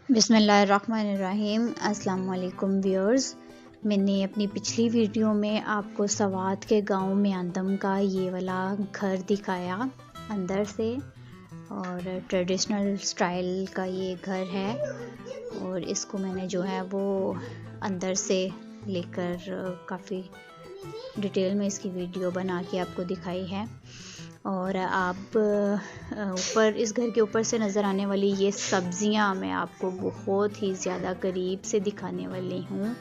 बिस्मिल्लाहिर्रहमानिर्रहीम। अस्सलाम वालेकुम व्यूअर्स। मैंने अपनी पिछली वीडियो में आपको सवात के गांव में आदम का ये वाला घर दिखाया अंदर से, और ट्रेडिशनल स्टाइल का ये घर है। और इसको मैंने जो है वो अंदर से लेकर काफ़ी डिटेल में इसकी वीडियो बना के आपको दिखाई है। और आप ऊपर इस घर के ऊपर से नज़र आने वाली ये सब्ज़ियाँ मैं आपको बहुत ही ज़्यादा करीब से दिखाने वाली हूँ।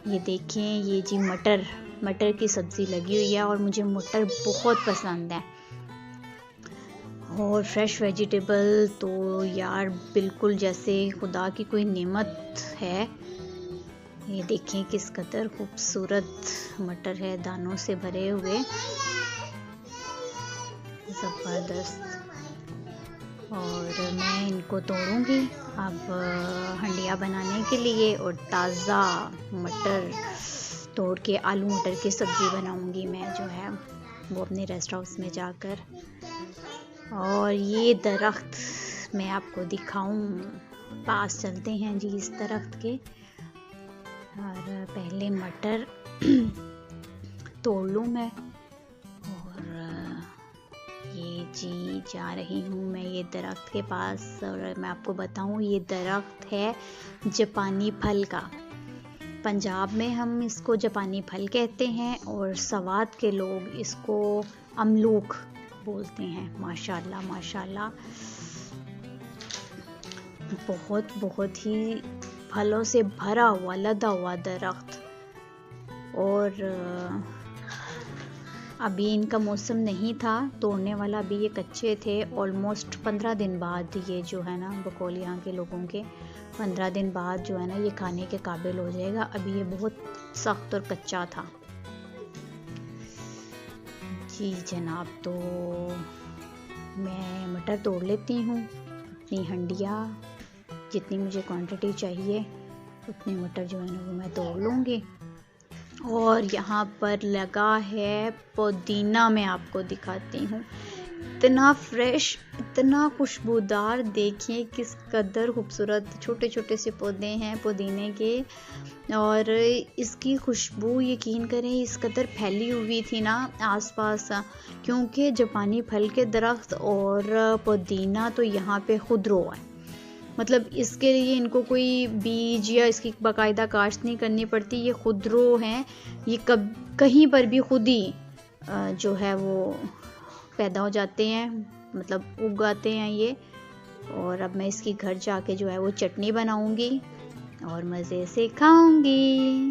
ये देखें, ये जी मटर की सब्ज़ी लगी हुई है और मुझे मटर बहुत पसंद है। और फ्रेश वेजिटेबल तो यार बिल्कुल जैसे खुदा की कोई नेमत है। ये देखें किस कदर खूबसूरत मटर है, दानों से भरे हुए, ज़बरदस्त। और मैं इनको तोड़ूंगी अब हंडिया बनाने के लिए, और ताज़ा मटर तोड़ के आलू मटर की सब्ज़ी बनाऊंगी मैं जो है वो अपने रेस्ट हाउस में जाकर। और ये दरख्त मैं आपको दिखाऊं, पास चलते हैं जी इस दरख्त के। और पहले मटर तोड़ लूँ मैं, और ये जी जा रही हूँ मैं ये दरख्त के पास। और मैं आपको बताऊँ, ये दरख्त है जापानी फल का। पंजाब में हम इसको जापानी फल कहते हैं, और सवात के लोग इसको अमलूक बोलते हैं। माशाल्लाह माशाल्लाह, बहुत ही फलों से भरा हुआ लदा हुआ दरख्त। और अभी इनका मौसम नहीं था तोड़ने वाला, अभी ये कच्चे थे। ऑलमोस्ट 15 दिन बाद ये जो है ना, बकौल यहाँ के लोगों के 15 दिन बाद जो है ना ये खाने के काबिल हो जाएगा। अभी ये बहुत सख्त और कच्चा था जी जनाब। तो मैं मटर तोड़ लेती हूँ, अपनी हंडिया जितनी मुझे क्वांटिटी चाहिए उतने मटर जो है ना वो मैं तोड़ लूँगी। और यहाँ पर लगा है पुदीना, मैं आपको दिखाती हूँ। इतना फ्रेश, इतना खुशबूदार, देखिए किस कदर खूबसूरत छोटे छोटे से पौधे हैं पुदीने के। और इसकी खुशबू यकीन करें इस कदर फैली हुई थी ना आसपास, क्योंकि जापानी फल के दरख्त और पुदीना तो यहाँ पे खुदरो है। मतलब इसके लिए इनको कोई बीज या इसकी बाकायदा काश्त नहीं करनी पड़ती, ये खुदरो हैं। ये कहीं पर भी खुद ही जो है वो पैदा हो जाते हैं, मतलब उगाते हैं ये। और अब मैं इसकी घर जाके जो है वो चटनी बनाऊंगी और मज़े से खाऊंगी।